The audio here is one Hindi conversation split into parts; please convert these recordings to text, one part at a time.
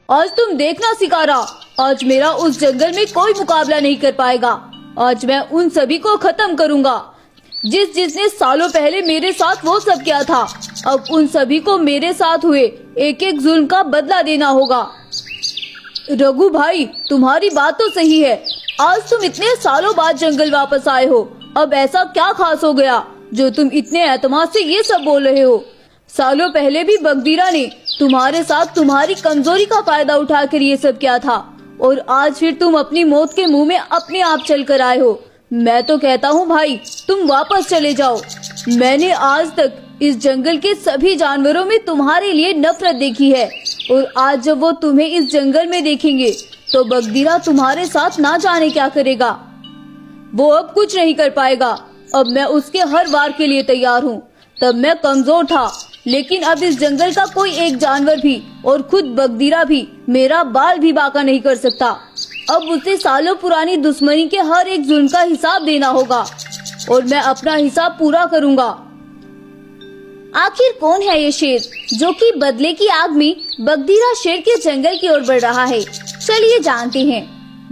आज तुम देखना शिकारा, आज मेरा उस जंगल में कोई मुकाबला नहीं कर पाएगा। आज मैं उन सभी को खत्म करूंगा जिसने सालों पहले मेरे साथ वो सब किया था। अब उन सभी को मेरे साथ हुए एक एक जुल्म का बदला देना होगा। रघु भाई, तुम्हारी बात तो सही है। आज तुम इतने सालों बाद जंगल वापस आए हो। अब ऐसा क्या खास हो गया जो तुम इतने एतमाद से ये सब बोल रहे हो? सालों पहले भी बगदीरा ने तुम्हारे साथ तुम्हारी कमजोरी का फायदा उठाकर ये सब किया था, और आज फिर तुम अपनी मौत के मुंह में अपने आप चल कर आए हो। मैं तो कहता हूँ भाई, तुम वापस चले जाओ। मैंने आज तक इस जंगल के सभी जानवरों में तुम्हारे लिए नफरत देखी है, और आज जब वो तुम्हें इस जंगल में देखेंगे तो बगदीरा तुम्हारे साथ ना जाने क्या करेगा। वो अब कुछ नहीं कर पाएगा। अब मैं उसके हर वार के लिए तैयार हूँ। तब मैं कमजोर था, लेकिन अब इस जंगल का कोई एक जानवर भी और खुद बगदीरा भी मेरा बाल भी बांका नहीं कर सकता। अब उसे सालों पुरानी दुश्मनी के हर एक जुल्म का हिसाब देना होगा, और मैं अपना हिसाब पूरा करूंगा। आखिर कौन है ये शेर जो कि बदले की आग में बगदीरा शेर के जंगल की ओर बढ़ रहा है? चलिए जानते हैं।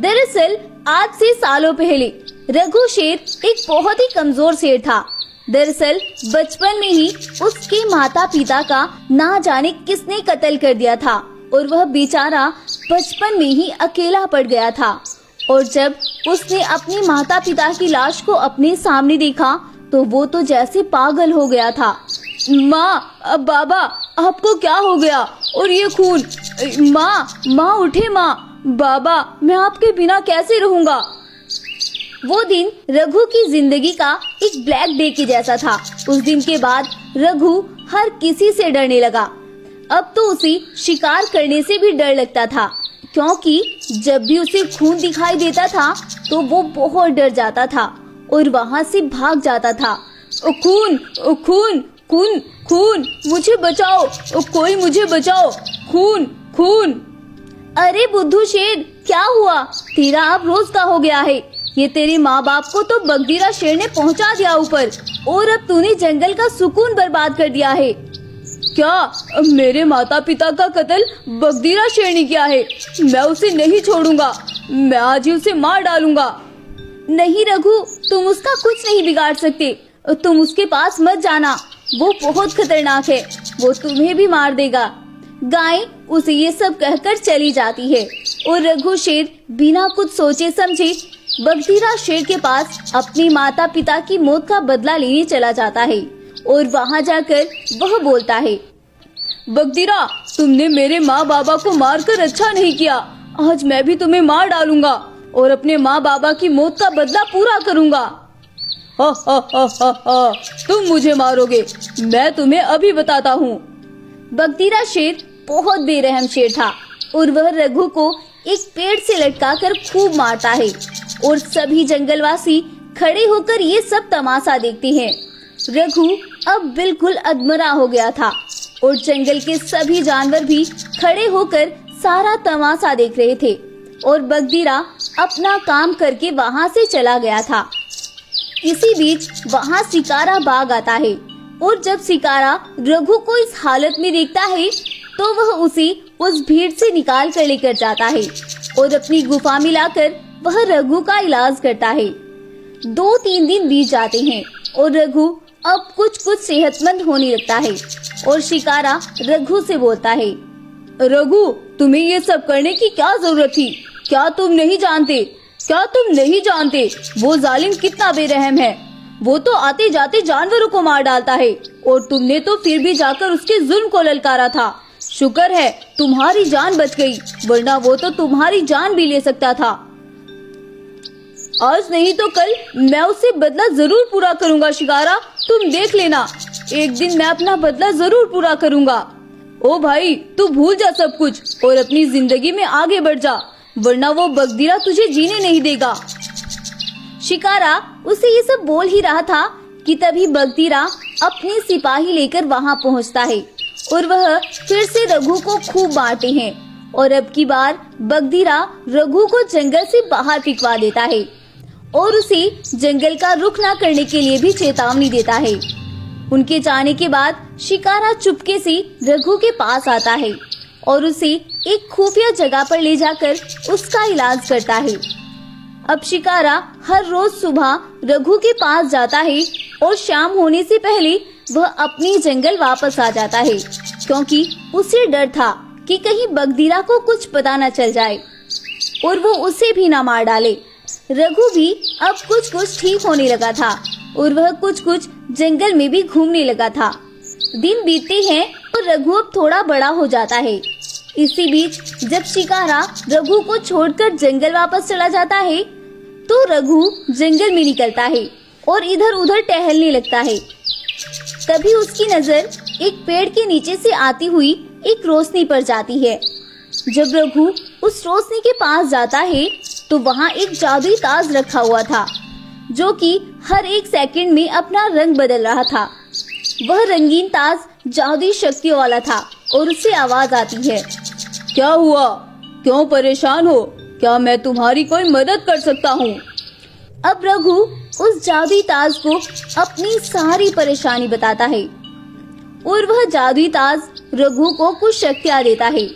दरअसल आज से सालों पहले रघु शेर एक बहुत ही कमजोर शेर था। दरअसल बचपन में ही उसके माता पिता का ना जाने किसने कत्ल कर दिया था, और वह बेचारा बचपन में ही अकेला पड़ गया था। और जब उसने अपने माता पिता की लाश को अपने सामने देखा तो वो तो जैसे पागल हो गया था। माँ, अब बाबा, आपको क्या हो गया? और ये खून! माँ उठे माँ। बाबा, मैं आपके बिना कैसे रहूँगा? वो दिन रघु की जिंदगी का एक ब्लैक डे के जैसा था। उस दिन के बाद रघु हर किसी से डरने लगा। अब तो उसे शिकार करने से भी डर लगता था, क्योंकि जब भी उसे खून दिखाई देता था तो वो बहुत डर जाता था और वहाँ से भाग जाता था। खून, खून, खून, खून, मुझे बचाओ, कोई मुझे बचाओ, खून, खून। अरे बुद्धू शेर, क्या हुआ? तेरा अब रोज का हो गया है। ये तेरे माँ बाप को तो बगदीरा शेर ने पहुँचा दिया ऊपर, और अब तूने जंगल का सुकून बर्बाद कर दिया है। क्या मेरे माता पिता का कत्ल बगदीरा शेर ने किया है? मैं उसे नहीं छोड़ूंगा। मैं आज ही उसे मार डालूंगा। नहीं रघु, तुम उसका कुछ नहीं बिगाड़ सकते। तुम उसके पास मत जाना, वो बहुत खतरनाक है। वो तुम्हें भी मार देगा। गाय उसे ये सब कहकर चली जाती है, और रघु शेर बिना कुछ सोचे समझे बगदीरा शेर के पास अपनी माता पिता की मौत का बदला लेने चला जाता है। और वहाँ जाकर वह बोलता है, बगदीरा, तुमने मेरे माँ बाबा को मारकर अच्छा नहीं किया। आज मैं भी तुम्हें मार डालूंगा और अपने माँ बाबा की मौत का बदला पूरा करूंगा। हा हा हा हा हा, तुम मुझे मारोगे? मैं तुम्हें अभी बताता हूँ। बगदीरा शेर बहुत बेरहम शेर था, और वह रघु को एक पेड़ से लटकाकर खूब मारता है, और सभी जंगलवासी खड़े होकर ये सब तमाशा देखते हैं। रघु अब बिल्कुल अधमरा हो गया था, और जंगल के सभी जानवर भी खड़े होकर सारा तमाशा देख रहे थे, और बगदीरा अपना काम करके वहाँ से चला गया था। इसी बीच वहाँ शिकारा बाग आता है, और जब शिकारा रघु को इस हालत में देखता है तो वह उसे उस भीड़ से निकाल कर लेकर जाता है, और अपनी गुफा में लाकर वह रघु का इलाज करता है। 2-3 दिन बीत जाते हैं, और रघु अब कुछ सेहतमंद होने लगता है, और शिकारा रघु से बोलता है, रघु, तुम्हें ये सब करने की क्या जरूरत थी? क्या तुम नहीं जानते वो जालिम कितना बेरहम है? वो तो आते जाते जानवरों को मार डालता है, और तुमने तो फिर भी जाकर उसके जुल्म को ललकारा था। शुक्र है तुम्हारी जान बच गई, वरना वो तो तुम्हारी जान भी ले सकता था। आज नहीं तो कल मैं उससे बदला जरूर पूरा करूंगा शिकारा, तुम देख लेना। एक दिन मैं अपना बदला जरूर पूरा करूंगा। ओ भाई, तू भूल जा सब कुछ और अपनी जिंदगी में आगे बढ़ जा, वरना वो बगदीरा तुझे जीने नहीं देगा। शिकारा उसे ये सब बोल ही रहा था कि तभी बगदीरा अपने सिपाही लेकर वहाँ पहुँचता है, और वह फिर से रघु को खूब मारते हैं, और अब की बार बगदीरा रघु को जंगल से बाहर फिकवा देता है, और उसे जंगल का रुख न करने के लिए भी चेतावनी देता है। उनके जाने के बाद शिकारा चुपके से रघु के पास आता है, और उसे एक खुफिया जगह पर ले जाकर उसका इलाज करता है। अब शिकारा हर रोज सुबह रघु के पास जाता है और शाम होने से पहले वह अपनी जंगल वापस आ जाता है, क्योंकि उसे डर था कि कहीं बगदीरा को कुछ पता न चल जाए और वो उसे भी न मार डाले। रघु भी अब कुछ ठीक होने लगा था और वह कुछ जंगल में भी घूमने लगा था। दिन बीतते हैं और रघु अब थोड़ा बड़ा हो जाता है। इसी बीच जब शिकारा रघु को छोड़कर जंगल वापस चला जाता है तो रघु जंगल में निकलता है और इधर उधर टहलने लगता है। तभी उसकी नजर एक पेड़ के नीचे से आती हुई एक रोशनी पर जाती है। जब रघु उस रोशनी के पास जाता है तो वहाँ एक जादुई ताज रखा हुआ था, जो कि हर एक सेकंड में अपना रंग बदल रहा था। वह रंगीन ताज जादुई शक्तियों वाला था और उससे आवाज आती है, क्या हुआ, क्यों परेशान हो, क्या मैं तुम्हारी कोई मदद कर सकता हूँ। अब रघु उस जादुई ताज को अपनी सारी परेशानी बताता है और वह जादुई ताज रघु को कुछ शक्तियाँ देता है,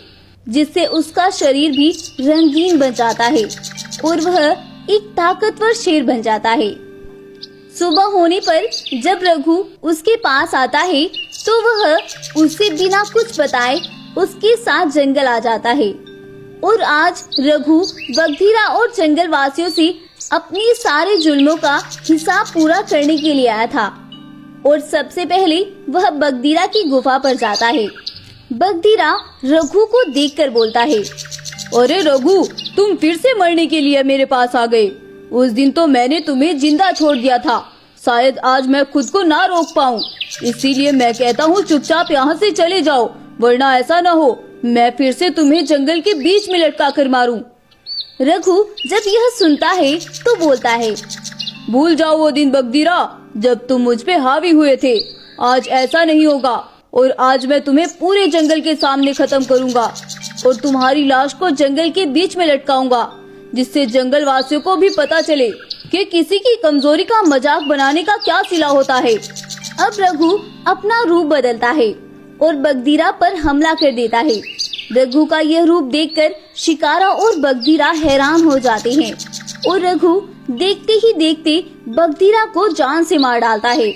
जिससे उसका शरीर भी रंगीन बन जाता है और वह एक ताकतवर शेर बन जाता है। सुबह होने पर जब रघु उसके पास आता है तो वह उसे बिना कुछ बताए उसके साथ जंगल आ जाता है और आज रघु बगधीरा और जंगल वासियों से अपने सारे जुल्मों का हिसाब पूरा करने के लिए आया था। और सबसे पहले वह बगधीरा की गुफा पर जाता है। बगधीरा रघु को देखकर बोलता है, अरे रघु, तुम फिर से मरने के लिए मेरे पास आ गए। उस दिन तो मैंने तुम्हें जिंदा छोड़ दिया था, शायद आज मैं खुद को ना रोक पाऊँ, इसीलिए मैं कहता हूँ चुपचाप यहाँ से चले जाओ, वरना ऐसा न हो मैं फिर से तुम्हें जंगल के बीच में लटका कर मारूं। रघु जब यह सुनता है तो बोलता है, भूल जाओ वो दिन बगधीरा जब तुम मुझ पे हावी हुए थे। आज ऐसा नहीं होगा और आज मैं तुम्हें पूरे जंगल के सामने खत्म करूंगा और तुम्हारी लाश को जंगल के बीच में लटकाऊंगा, जिससे जंगल वासियों को भी पता चले कि किसी की कमजोरी का मजाक बनाने का क्या सिला होता है। अब रघु अपना रूप बदलता है और बगधीरा पर हमला कर देता है। रघु का यह रूप देखकर शिकारा और बगधीरा हैरान हो जाते हैं और रघु देखते ही देखते बगधीरा को जान से मार डालता है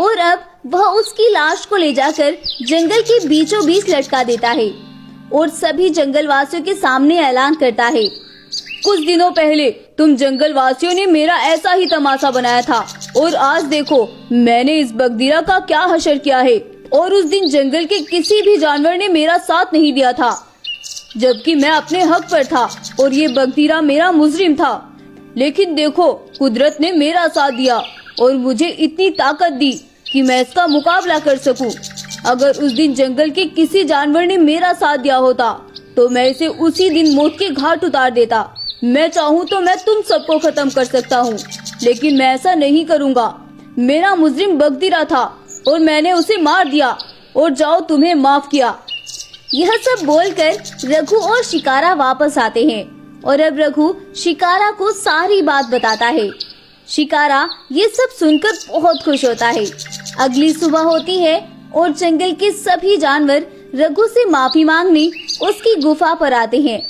और अब वह उसकी लाश को ले जाकर जंगल के बीचों बीच लटका देता है और सभी जंगल वासियों के सामने ऐलान करता है, कुछ दिनों पहले तुम जंगल वासियों ने मेरा ऐसा ही तमाशा बनाया था और आज देखो मैंने इस बगधीरा का क्या हशर किया है। और उस दिन जंगल के किसी भी जानवर ने मेरा साथ नहीं दिया था, जबकि मैं अपने हक पर था और ये बगधीरा मेरा मुजरिम था। लेकिन देखो कुदरत ने मेरा साथ दिया और मुझे इतनी ताकत दी कि मैं इसका मुकाबला कर सकूं। अगर उस दिन जंगल के किसी जानवर ने मेरा साथ दिया होता तो मैं इसे उसी दिन मौत के घाट उतार देता। मैं चाहूँ तो मैं तुम सबको खत्म कर सकता हूँ, लेकिन मैं ऐसा नहीं करूँगा। मेरा मुजरिम बगधीरा था और मैंने उसे मार दिया और जाओ तुम्हें माफ किया। यह सब बोलकर रघु और शिकारा वापस आते हैं और अब रघु शिकारा को सारी बात बताता है। शिकारा ये सब सुनकर बहुत खुश होता है। अगली सुबह होती है और जंगल के सभी जानवर रघु से माफी मांगने उसकी गुफा पर आते हैं।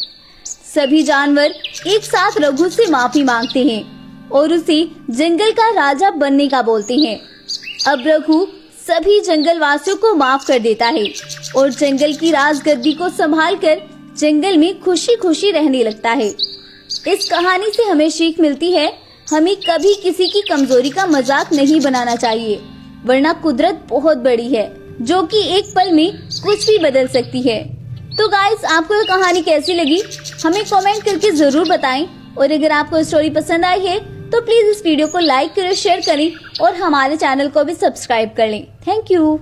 सभी जानवर एक साथ रघु से माफी मांगते हैं और उसे जंगल का राजा बनने का बोलते हैं। अब रघु सभी जंगल वासियों को माफ कर देता है और जंगल की राजगद्दी को संभालकर जंगल में खुशी खुशी रहने लगता है। इस कहानी से हमें सीख मिलती है, हमें कभी किसी की कमजोरी का मजाक नहीं बनाना चाहिए, वरना कुदरत बहुत बड़ी है जो कि एक पल में कुछ भी बदल सकती है। तो गाइस, आपको ये कहानी कैसी लगी हमें कमेंट करके जरूर बताएं और अगर आपको स्टोरी पसंद आई है तो प्लीज इस वीडियो को लाइक करें, शेयर करें और हमारे चैनल को भी सब्सक्राइब कर लें। Thank you.